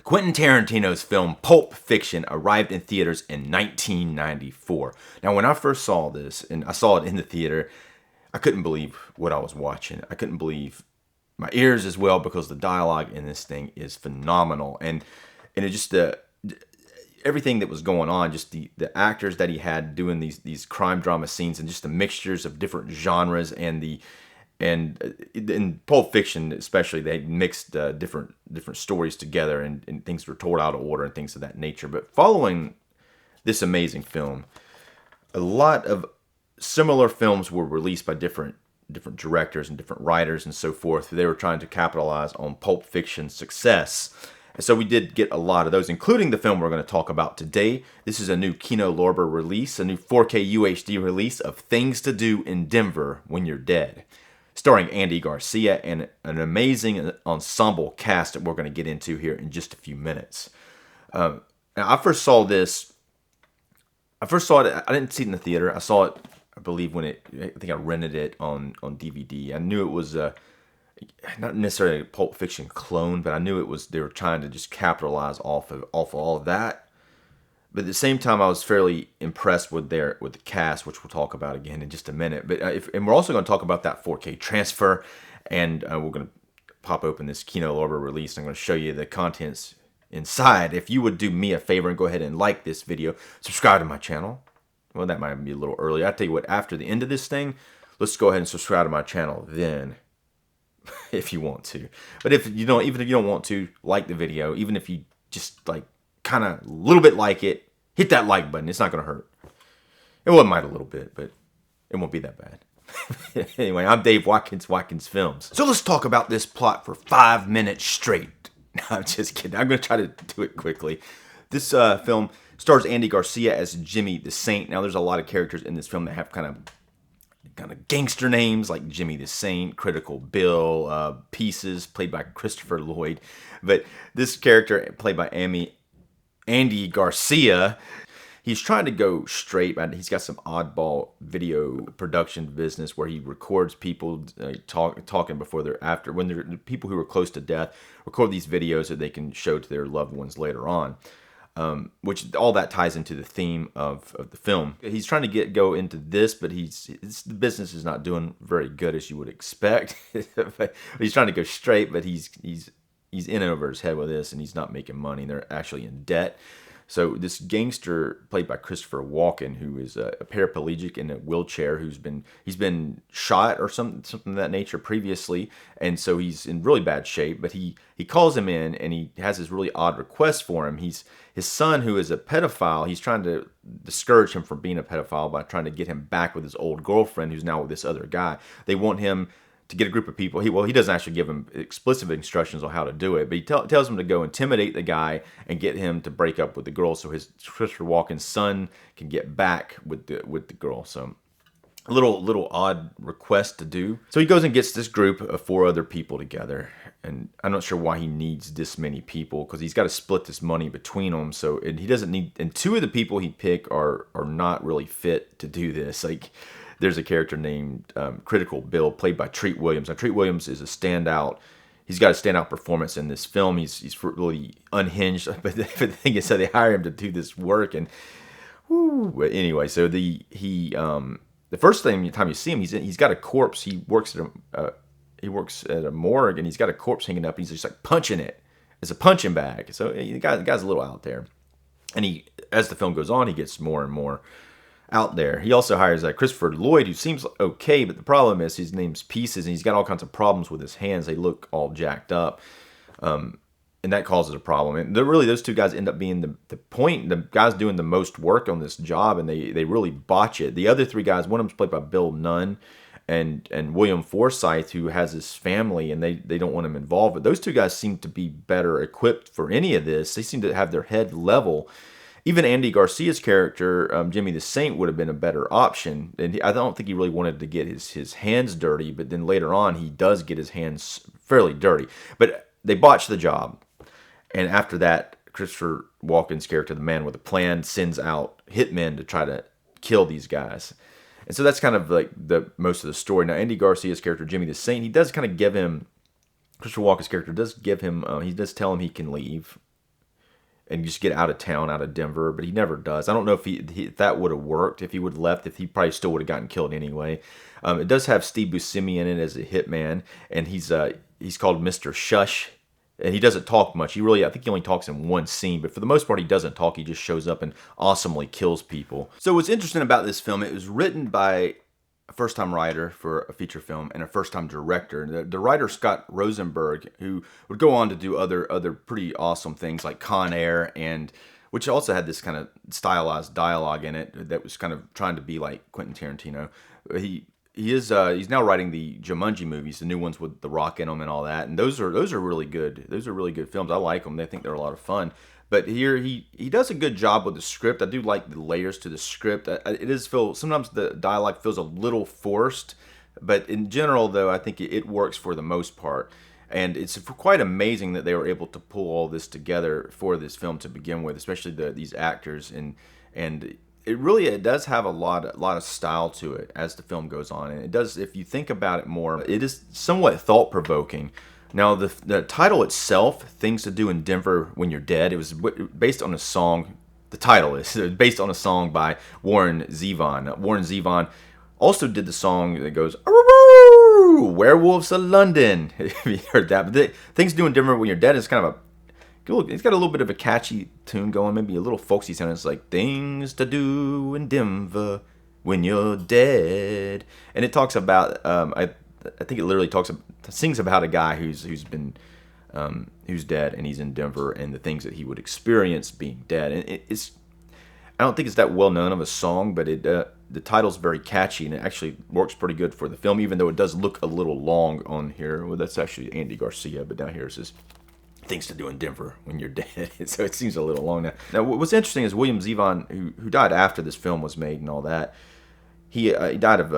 Quentin Tarantino's film Pulp Fiction arrived in theaters in 1994. Now, when I first saw this, and I saw it in the theater, I couldn't believe what I was watching. I couldn't believe my ears as well, because the dialogue in this thing is phenomenal. And it just, everything that was going on, just the actors that he had doing these crime drama scenes, and just the mixtures of different genres, and in Pulp Fiction especially, they mixed different stories together, and things were told out of order and things of that nature. But following this amazing film, a lot of similar films were released by different directors and different writers and so forth. They were trying to capitalize on Pulp Fiction's success. And so we did get a lot of those, including the film we're going to talk about today. This is a new Kino Lorber release, a new 4K UHD release of Things to Do in Denver When You're Dead, starring Andy Garcia and an amazing ensemble cast that we're going to get into here in just a few minutes. Now, I first saw it, I didn't see it in the theater. I saw it, I believe, I think I rented it on DVD. I knew it was not necessarily a Pulp Fiction clone, but I knew they were trying to just capitalize off of all of that. But at the same time, I was fairly impressed with the cast, which we'll talk about again in just a minute. But and we're also going to talk about that 4K transfer, and we're going to pop open this Kino Lorber release. I'm going to show you the contents inside. If you would do me a favor and go ahead and like this video, subscribe to my channel. Well, that might be a little early. I'll tell you what, after the end of this thing, let's go ahead and subscribe to my channel then, if you want to. But even if you don't want to, like the video. Even if you just like kind of a little bit like it, hit that like button. It's not going to hurt. It might a little bit, but it won't be that bad. Anyway, I'm Dave Watkins, Watkins Films. So let's talk about this plot for 5 minutes straight. No, I'm just kidding. I'm going to try to do it quickly. This film stars Andy Garcia as Jimmy the Saint. Now, there's a lot of characters in this film that have kind of gangster names, like Jimmy the Saint, Critical Bill, Pieces, played by Christopher Lloyd. But this character, played by Andy Garcia, he's trying to go straight, but he's got some oddball video production business where he records people talking before when they're people who are close to death, record these videos that they can show to their loved ones later on. Which all that ties into the theme of the film. He's trying to go into this, but the business is not doing very good, as you would expect. He's trying to go straight, but he's in over his head with this, and he's not making money. They're actually in debt. So this gangster, played by Christopher Walken, who is a paraplegic in a wheelchair, he's been shot or something of that nature previously, and so he's in really bad shape. But he calls him in, and he has this really odd request for him. His son, who is a pedophile, he's trying to discourage him from being a pedophile by trying to get him back with his old girlfriend, who's now with this other guy. They want him to get a group of people. He doesn't actually give him explicit instructions on how to do it, but he tells him to go intimidate the guy and get him to break up with the girl, so his Christopher Walken's son can get back with the girl. So a little odd request to do. So he goes and gets this group of 4 other people together, and I'm not sure why he needs this many people, because he's got to split this money between them. So and he doesn't need. And 2 of the people he pick are not really fit to do this. Like, there's a character named Critical Bill, played by Treat Williams. Now, Treat Williams is a standout. He's got a standout performance in this film. He's really unhinged. But the thing is, so they hire him to do this work. And anyway, so the first time you see him, he's got a corpse. He works at a morgue, and he's got a corpse hanging up. And he's just like punching it. It's a punching bag. So the guy's a little out there. And as the film goes on, he gets more and more out there. He also hires Christopher Lloyd, who seems okay, but the problem is his name's Pieces, and he's got all kinds of problems with his hands. They look all jacked up, and that causes a problem. And those 2 guys end up being the guys doing the most work on this job, and they really botch it. The other 3 guys, one of them's played by Bill Nunn and William Forsythe, who has his family, and they don't want him involved. But those 2 guys seem to be better equipped for any of this. They seem to have their head level. Even Andy Garcia's character, Jimmy the Saint, would have been a better option. And I don't think he really wanted to get his hands dirty, but then later on he does get his hands fairly dirty. But they botch the job. And after that, Christopher Walken's character, the man with a plan, sends out hitmen to try to kill these guys. And so that's kind of like the most of the story. Now, Andy Garcia's character, Jimmy the Saint, he does kind of give him, Christopher Walken's character does give him, he does tell him he can leave. and just get out of town, out of Denver, but he never does. I don't know if that would have worked, if he would have left, if he probably still would have gotten killed anyway. It does have Steve Buscemi in it as a hitman, and he's called Mr. Shush, and he doesn't talk much. I think he only talks in one scene, but for the most part, he doesn't talk. He just shows up and awesomely kills people. So what's interesting about this film, it was written by a first-time writer for a feature film and a first-time director. The writer, Scott Rosenberg, who would go on to do other pretty awesome things like Con Air, and which also had this kind of stylized dialogue in it that was kind of trying to be like Quentin Tarantino. He's now writing the Jumanji movies, the new ones with The Rock in them and all that, and those are really good. Those are really good films. I like them. I think they're a lot of fun. But here he does a good job with the script. I do like the layers to the script. Sometimes the dialogue feels a little forced, but in general, though, I think it works for the most part. And it's quite amazing that they were able to pull all this together for this film to begin with, especially these actors, and it does have a lot of style to it as the film goes on, and it does, if you think about it more, it is somewhat thought provoking. Now the title itself, "Things to Do in Denver When You're Dead," it was based on a song. The title is based on a song by Warren Zevon. Warren Zevon also did the song that goes "Arr-oo, Werewolves of London." If you heard that, but "Things to Do in Denver When You're Dead" is kind of it's got a little bit of a catchy tune going, maybe a little folksy sound. It's like "Things to Do in Denver When You're Dead," and it talks about I think it literally sings about a guy who's dead, and he's in Denver, and the things that he would experience being dead. And I don't think it's that well known of a song, but the title's very catchy, and it actually works pretty good for the film, even though it does look a little long on here. Well, that's actually Andy Garcia, but down here it says "Things to Do in Denver When You're Dead," so it seems a little long now. Now, what's interesting is William Zevon, who died after this film was made and all that. He died of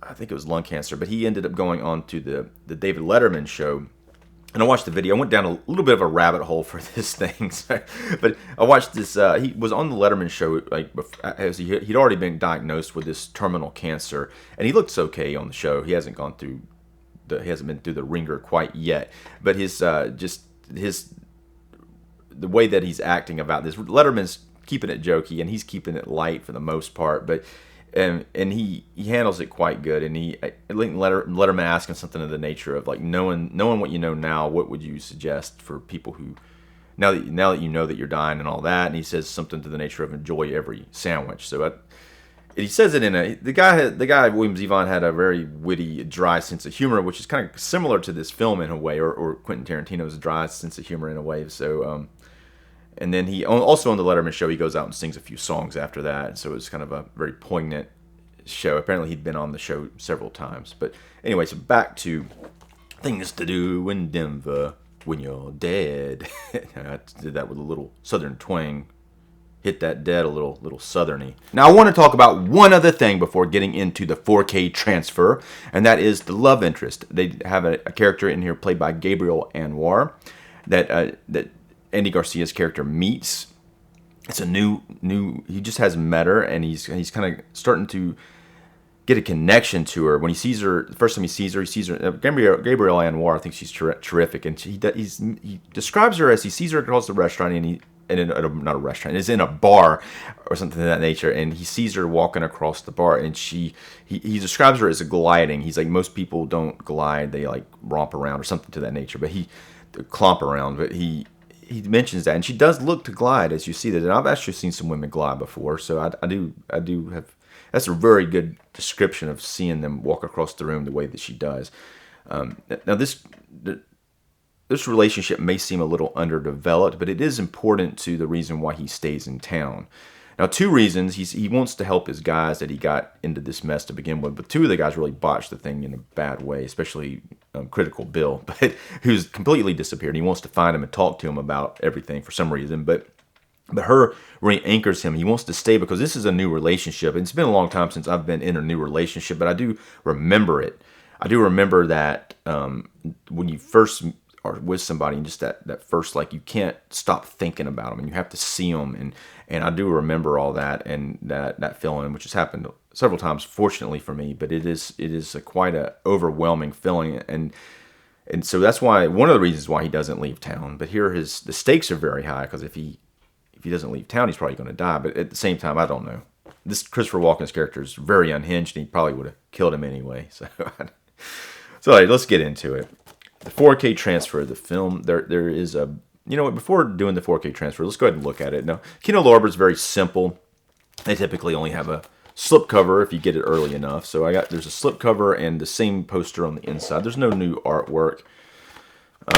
I think it was lung cancer, but he ended up going on to the David Letterman show. And I watched the video. I went down a little bit of a rabbit hole for this thing, but I watched this. He was on the Letterman show, as he'd already been diagnosed with this terminal cancer, and he looks okay on the show. He hasn't been through the ringer quite yet, but the way that he's acting about this, Letterman's keeping it jokey, and he's keeping it light for the most part, but. And he handles it quite good. And Letterman asked him something of the nature of like, knowing what you know now, what would you suggest for people who now that you know that you're dying and all that? And he says something to the nature of enjoy every sandwich. So he says it the guy William Zevon had a very witty, dry sense of humor, which is kind of similar to this film in a way, or Quentin Tarantino's dry sense of humor in a way. So. And then he also on the Letterman show, he goes out and sings a few songs after that. So it was kind of a very poignant show. Apparently he'd been on the show several times. But anyway, so back to "Things to Do in Denver When You're Dead." I did that with a little southern twang. Hit that dead a little southerny. Now I want to talk about one other thing before getting into the 4K transfer, and that is the love interest. They have a character in here played by Gabriel Anoir that Andy Garcia's character meets. It's a new. He just has met her, and he's kind of starting to get a connection to her. When he sees her, the first time he sees her. Gabriel Anoir, I think she's terrific, and he describes her as he sees her across the restaurant, not a restaurant, it's in a bar or something of that nature, and he sees her walking across the bar, and he describes her as a gliding. He's like, most people don't glide; they like romp around or something to that nature, but he clomp around, but he mentions that, and she does look to glide, as you see that. And I've actually seen some women glide before, so I do have. That's a very good description of seeing them walk across the room the way that she does. Now this relationship may seem a little underdeveloped, but it is important to the reason why he stays in town. Now, two reasons. He wants to help his guys that he got into this mess to begin with, but two of the guys really botched the thing in a bad way, especially Critical Bill, but who's completely disappeared. He wants to find him and talk to him about everything for some reason, but her really anchors him. He wants to stay because this is a new relationship. And it's been a long time since I've been in a new relationship, but I do remember it. I do remember that when you first are with somebody, and just that first, like, you can't stop thinking about them, and you have to see them, and I do remember all that, and that feeling, which has happened several times, fortunately for me, but it is quite a overwhelming feeling, and And so that's why one of the reasons why he doesn't leave town. But here the stakes are very high, because if he doesn't leave town, he's probably going to die. But at the same time, I don't know. This Christopher Walken's character is very unhinged, and he probably would have killed him anyway. So, all right, let's get into it. The 4K transfer of the film. There is a, before doing the 4K transfer, let's go ahead and look at it. Now, Kino Lorber is very simple. They typically only have a slipcover if you get it early enough. So there's a slipcover and the same poster on the inside. There's no new artwork.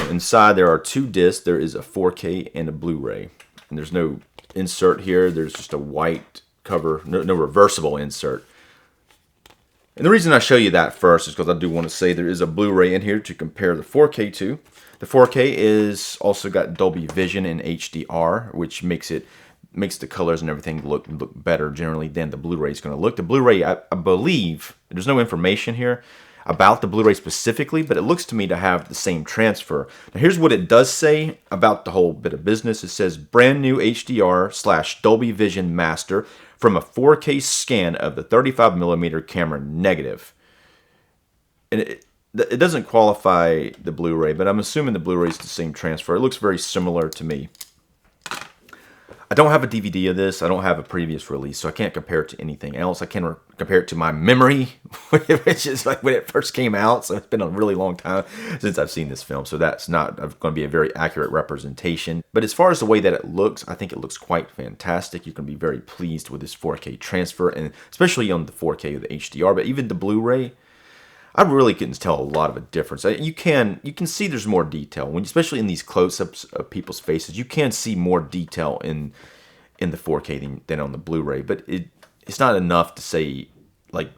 Inside there are 2 discs. There is a 4K and a Blu-ray. And there's no insert here. There's just a white cover, no reversible insert. And the reason I show you that first is because I do want to say there is a Blu-ray in here to compare the 4K to. The 4K is also got Dolby Vision and HDR, which makes the colors and everything look better generally than the Blu-ray is going to look. The Blu-ray, I believe, there's no information here about the Blu-ray specifically, but it looks to me to have the same transfer. Now here's what it does say about the whole bit of business. It says brand new HDR/Dolby Vision master from a 4K scan of the 35mm camera negative. And it doesn't qualify the Blu-ray, but I'm assuming the Blu-ray is the same transfer. It looks very similar to me. I don't have a DVD of this. I don't have a previous release, so I can't compare it to anything else. I can compare it to my memory, which is like when it first came out. So it's been a really long time since I've seen this film. So that's not going to be a very accurate representation. But as far as the way that it looks, I think it looks quite fantastic. You can be very pleased with this 4K transfer, and especially on the 4K with the HDR. But even the Blu-ray, I really couldn't tell a lot of a difference. You can see there's more detail, especially in these close-ups of people's faces. You can see more detail in the 4K than on the Blu-ray, but it's not enough to say, like,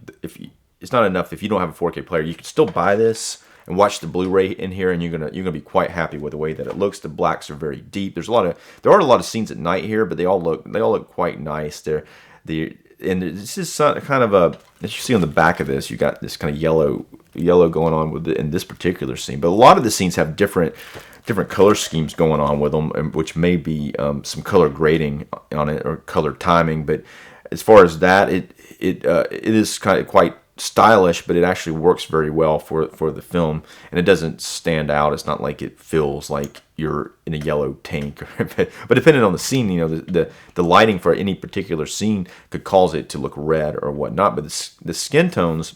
it's not enough if you don't have a 4K player. You can still buy this and watch the Blu-ray in here, and you're gonna be quite happy with the way that it looks. The blacks are very deep. There are a lot of scenes at night here, but they all look quite nice. And this is kind of as you see on the back of this, you got this kind of yellow going on in this particular scene. But a lot of the scenes have different color schemes going on with them, which may be some color grading on it or color timing. But as far as that, it is kind of quite stylish, but it actually works very well for the film, and it doesn't stand out. It's not like it feels like you're in a yellow tank. But depending on the scene, the lighting for any particular scene could cause it to look red or whatnot. But the skin tones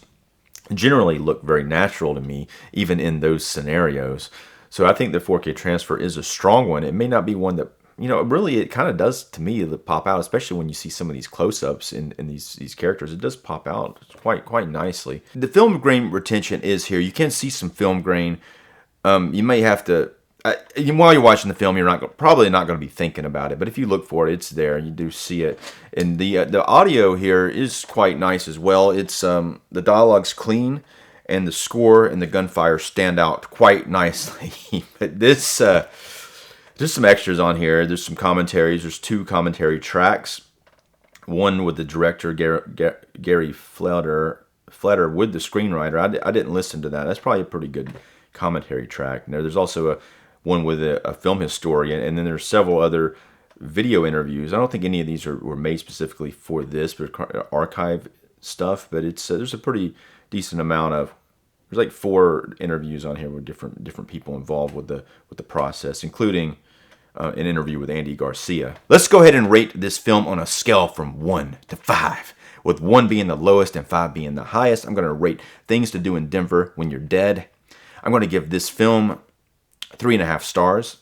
generally look very natural to me, even in those scenarios. So I think the 4K transfer is a strong one. It may not be one that, really it kind of does to me pop out, especially when you see some of these close-ups in these characters. It does pop out quite nicely. The film grain retention is here. You can see some film grain. You may have to, while you're watching the film, you're probably not going to be thinking about it, but if you look for it, it's there. You do see it. And the audio here is quite nice as well. It's the dialogue's clean, and the score and the gunfire stand out quite nicely. But there's some extras on here. There's some commentaries. There's 2 commentary tracks. One with the director, Gary Fletter, with the screenwriter. I didn't listen to that. That's probably a pretty good commentary track. There's also one with a film historian, and then there's several other video interviews. I don't think any of these were made specifically for this, but archive stuff. But there's a pretty decent amount of. There's like 4 interviews on here with different people involved with the process, including an interview with Andy Garcia. Let's go ahead and rate this film on a scale from 1 to 5, with 1 being the lowest and 5 being the highest. I'm going to rate Things to Do in Denver When You're Dead. I'm going to give this film 3.5 stars.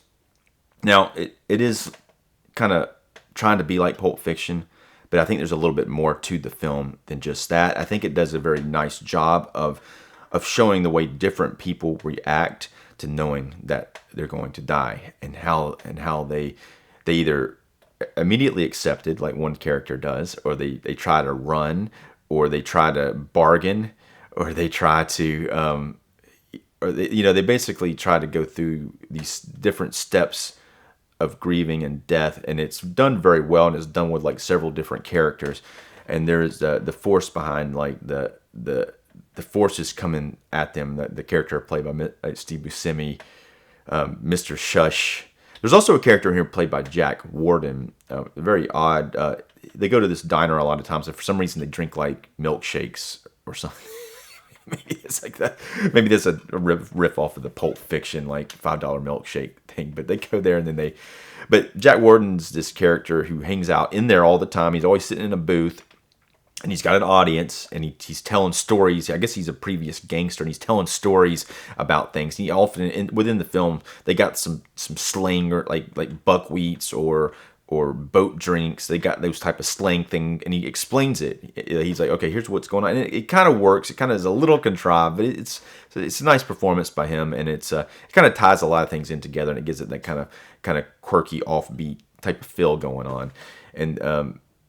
Now, it is kind of trying to be like Pulp Fiction, but I think there's a little bit more to the film than just that. I think it does a very nice job of showing the way different people react to knowing that they're going to die, and how they either immediately accept it, like one character does, or they try to run, or they try to bargain, or they try to they basically try to go through these different steps of grieving and death, and it's done very well, and it's done with like several different characters, and there's the force behind like the forces coming at them. The character played by Steve Buscemi, Mr. Shush. There's also a character here played by Jack Warden. Very odd. They go to this diner a lot of times, and for some reason they drink like milkshakes or something. Maybe it's like that. Maybe there's a riff off of the Pulp Fiction, like $5 milkshake thing. But they go there and then they. But Jack Warden's this character who hangs out in there all the time. He's always sitting in a booth. And he's got an audience, and he's telling stories. I guess he's a previous gangster, and he's telling stories about things. He often, within the film, they got some slang, or like buckwheats or boat drinks. They got those type of slang thing, and he explains it. He's like, okay, here's what's going on. And it kind of works. It kind of is a little contrived, but it's a nice performance by him, and it kind of ties a lot of things in together, and it gives it that kind of quirky, offbeat type of feel going on. And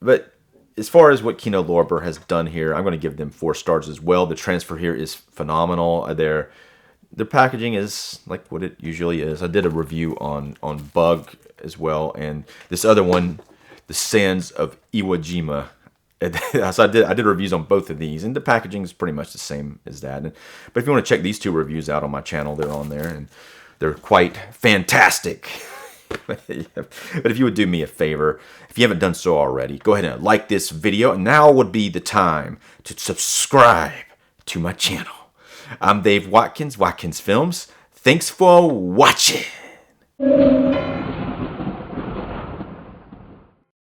but as far as what Kino Lorber has done here, I'm going to give them 4 stars as well. The transfer here is phenomenal. Their packaging is like what it usually is. I did a review on Bug as well, and this other one, The Sands of Iwo Jima. So I did reviews on both of these, and the packaging is pretty much the same as that. But if you want to check these 2 reviews out on my channel, they're on there, and they're quite fantastic. But if you would do me a favor, if you haven't done so already, go ahead and like this video. And now would be the time to subscribe to my channel. I'm Dave Watkins, Watkins Films. Thanks for watching.